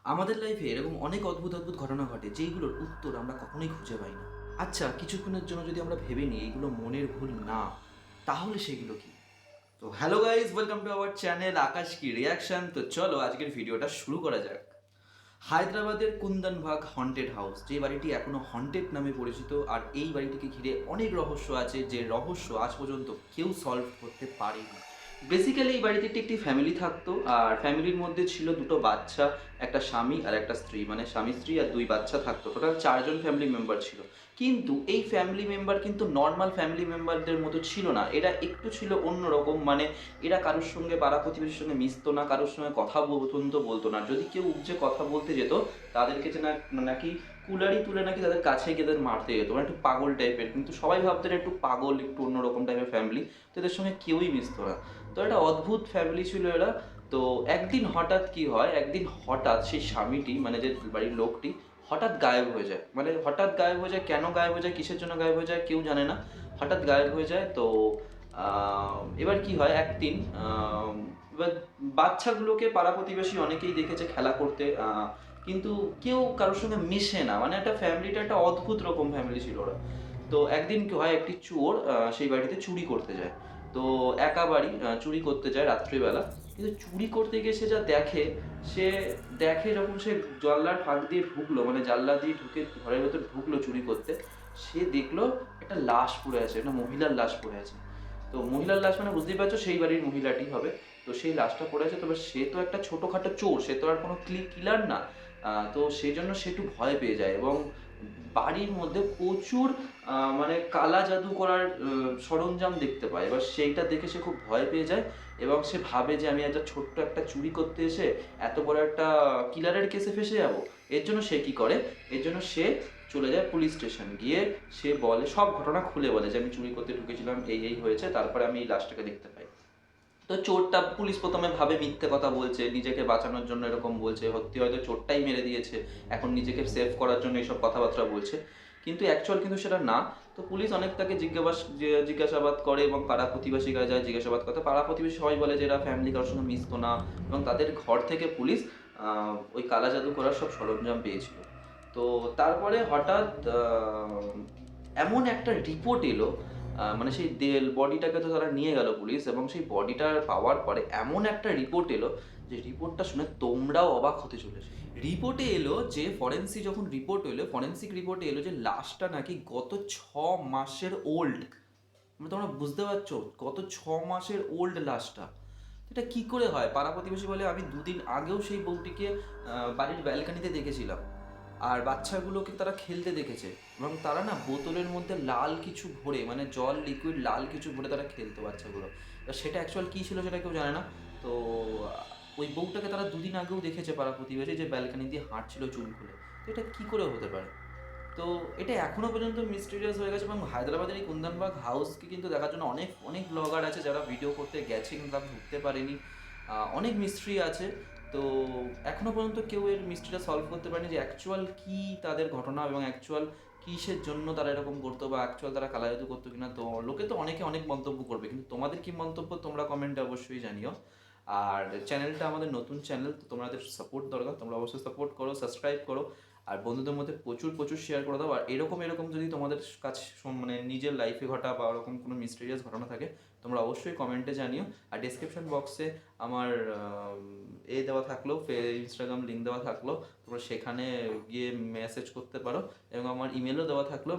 আমাদের লাইফে এরকম অনেক অদ্ভুত অদ্ভুত ঘটনা ঘটে যেইগুলোর উত্তর আমরা কখনোই খুঁজে পাই না। আচ্ছা, কিছুক্ষণের জন্য যদি আমরা ভেবে নিই এইগুলো মনের ভুল না, তাহলে সেগুলো কি? তো hello guys, welcome to our channel Akash কি রিয়াকশন। তো চলো আজকের ভিডিওটা শুরু করা যাক। হায়দ্রাবাদের কুন্দনবাগ হন্টেড হাউস, যে বাড়িটি এখনো হন্টেড নামে পরিচিত, আর এই বাড়িটিকে ঘিরে অনেক রহস্য আছে, যে রহস্য আজ পর্যন্ত কেউ সলভ করতে পারেনি। বেসিক্যালি এই বাড়িতে একটি ফ্যামিলি থাকতো, আর ফ্যামিলির মধ্যে ছিল দুটো বাচ্চা, একটা স্বামী আর একটা স্ত্রী, মানে স্বামী স্ত্রী আর দুই বাচ্চা থাকতো, টোটাল চারজন ফ্যামিলি মেম্বার ছিল। কিন্তু এই ফ্যামিলি মেম্বার কিন্তু নর্মাল ফ্যামিলি মেম্বারদের মতো ছিল না, এরা একটু ছিল অন্যরকম। মানে এরা কারোর সঙ্গে পাড়া প্রতিবেশীর সঙ্গে মিশতো না, কারোর সঙ্গে কথা পর্যন্ত বলতো না। যদি কেউ উপজে কথা বলতে যেত, তাদেরকে যে নাকি কুলারি তুলে নাকি তাদের কাছে গিয়ে তাদের মারতে যেত, মানে একটু পাগল টাইপের। কিন্তু সবাই ভাবতেন একটু পাগল, একটু অন্যরকম টাইপের ফ্যামিলি, তো এদের সঙ্গে কেউই মিশতো না। তো একটা অদ্ভুত ফ্যামিলি ছিল এরা। তো একদিন হঠাৎ কি হয়, একদিন হঠাৎ সেই স্বামীটি, মানে যে বাড়ির লোকটি, হঠাৎ গায়েব হয়ে যায়। মানে হঠাৎ গায়েব হয়ে যায়, কেন গায়েব হয়ে যায়, কিসের জন্য গায়েব হয়ে যায় কেউ জানে না, হঠাৎ গায়েব হয়ে যায়। তো এবার কি হয়, একদিন এবার বাচ্চাগুলোকে পাড়া প্রতিবেশী অনেকেই দেখেছে খেলা করতে, কিন্তু কেউ কারোর সঙ্গে মিশে না। মানে একটা ফ্যামিলিটা একটা অদ্ভুত রকম ফ্যামিলি ছিল ওরা। তো একদিন কি হয়, একটি চোর সেই বাড়িতে চুরি করতে যায়। তো একা বাড়ি, চুরি করতে যায় রাত্রিবেলা। কিন্তু চুরি করতে গিয়ে সে যা দেখে, সে দেখে যখন সে জানলার ফাঁক দিয়ে ঢুকলো, মানে জানলা দিয়ে ঢুকে ঘরের ভেতর ঢুকলো চুরি করতে, সে দেখলো একটা লাশ পড়ে আছে, একটা মহিলার লাশ পড়ে আছে। তো মহিলার লাশ মানে বুঝতেই পারছো সেই বাড়ির মহিলাটি হবে। তো সেই লাশটা পড়ে আছে, তবে সে তো একটা ছোটোখাটো চোর, সে তো আর কোনো কিলার না। তো সেই জন্য সে একটু ভয় পেয়ে যায়, এবং বাড়ির মধ্যে প্রচুর মানে কালা জাদু করার সরঞ্জাম দেখতে পায়। এবার সেইটা দেখে সে খুব ভয় পেয়ে যায়, এবং সে ভাবে যে আমি একটা ছোট্ট একটা চুরি করতে এসে এত বড় একটা কিলারের কেসে ফেসে যাব। এর জন্য সে কি করে, এর জন্য সে চলে যায় পুলিশ স্টেশন। গিয়ে সে বলে, সব ঘটনা খুলে বলে যে আমি চুরি করতে ঢুকেছিলাম, এই এই হয়েছে, তারপরে আমি এই লাশটাকে দেখতে পাই। তো চোরটা, পুলিশ প্রথমে ভাবে মিথ্যে কথা বলছে, নিজেকে বাঁচানোর জন্য এরকম বলছে, সত্যি হয়তো চোরটাই মেরে দিয়েছে, এখন নিজেকে সেভ করার জন্য এইসব কথাবার্তা বলছে। কিন্তু অ্যাকচুয়াল কিন্তু সেটা না। তো পুলিশ অনেক তাকে জিজ্ঞাসাবাদ করে, এবং পাড়া প্রতিবেশী গায়ে যায় জিজ্ঞাসাবাদ করতে। পাড়া প্রতিবেশী সবাই বলে যে এরা ফ্যামিলি কারোর সঙ্গে মিশতো না, এবং তাদের ঘর থেকে পুলিশ ওই কালা জাদু করার সব সরঞ্জাম পেয়েছিল। তো তারপরে হঠাৎ এমন একটা রিপোর্ট এলো, মানে সেই বডিটাকে তো তারা নিয়ে গেল পুলিশ, এবং সেই বডিটা পাওয়ার পরে এমন একটা রিপোর্ট এলো, যে রিপোর্টটা শুনে তোমরাও অবাক হতে চলেছে। রিপোর্টে এলো যে ফরেন্সিক রিপোর্টে এলো যে লাশটা নাকি গত 6 মাসের ওল্ড। মানে তোমরা বুঝতে পারছো, গত 6 মাসের ওল্ড লাশটা। এটা কি করে হয়? পাড়া প্রতিবেশী বলে আমি দুদিন আগেও সেই বউটিকে বাড়ির ব্যালকানিতে দেখেছিলাম, আর বাচ্চাগুলোকে তারা খেলতে দেখেছে, এবং তারা না বোতলের মধ্যে লাল কিছু ভরে, মানে জল লিকুইড লাল কিছু ভরে তারা খেলতো বাচ্চাগুলো। সেটা অ্যাকচুয়াল কী ছিল সেটা কেউ জানে না। তো ওই বউটাকে তারা দুদিন আগেও দেখেছে পাড়া প্রতিবেশী, যে ব্যালকানি দিয়ে হাঁটছিল চুল খুলে। তো এটা কী করে হতে পারে? তো এটা এখনো পর্যন্ত মিস্টিরিয়াস হয়ে গেছে। এবং হায়দ্রাবাদের এই কুন্দনবাগ হাউসকে কিন্তু দেখার জন্য অনেক অনেক ব্লগার আছে যারা ভিডিও করতে গেছে, কিন্তু তারা ঢুকতে পারেনি। অনেক মিস্ট্রি আছে। তো এখনো পর্যন্ত কেউ এর মিস্ট্রিটা সলভ করতে পারেনি, যে অ্যাকচুয়াল কী তাদের ঘটনা, এবং অ্যাকচুয়াল কিসের জন্য তারা এরকম করতো, বা অ্যাকচুয়াল তারা কালাজাদু করতো কিনা। তো লোকে তো অনেকে অনেক মন্তব্য করবে, কিন্তু তোমাদের কি মন্তব্য তোমরা কমেন্টে অবশ্যই জানিও। আর চ্যানেলটা আমাদের নতুন চ্যানেল, তো তোমাদের সাপোর্ট দরকার, তোমরা অবশ্যই সাপোর্ট করো, সাবস্ক্রাইব করো, আর বন্ধুদের মধ্যে প্রচুর প্রচুর শেয়ার করে দাও। আর এরকম এরকম যদি তোমাদের কাছে মানে নিজের লাইফে ঘটা বা ওরকম কোনো মিস্টেরিয়াস ঘটনা থাকে, তোমরা অবশ্যই কমেন্টে জানিও। আর ডিসক্রিপশন বক্সে আমার দেওয়া থাকলো, ইনস্টাগ্রাম লিঙ্ক দেওয়া থাকলো, তোমরা সেখানে গিয়ে মেসেজ করতে পারো, এবং আমার ইমেলও দেওয়া থাকলো,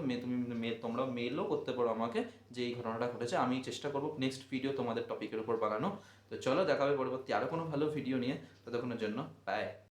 তোমরা মেলও করতে পারো আমাকে, যে এই ঘটনাটা ঘটেছে। আমি চেষ্টা করবো নেক্সট ভিডিও তোমাদের টপিকের উপর বানানো। তো চলো, দেখা হবে পরবর্তী আরও কোনো ভালো ভিডিও নিয়ে। ততক্ষণের জন্য বাই।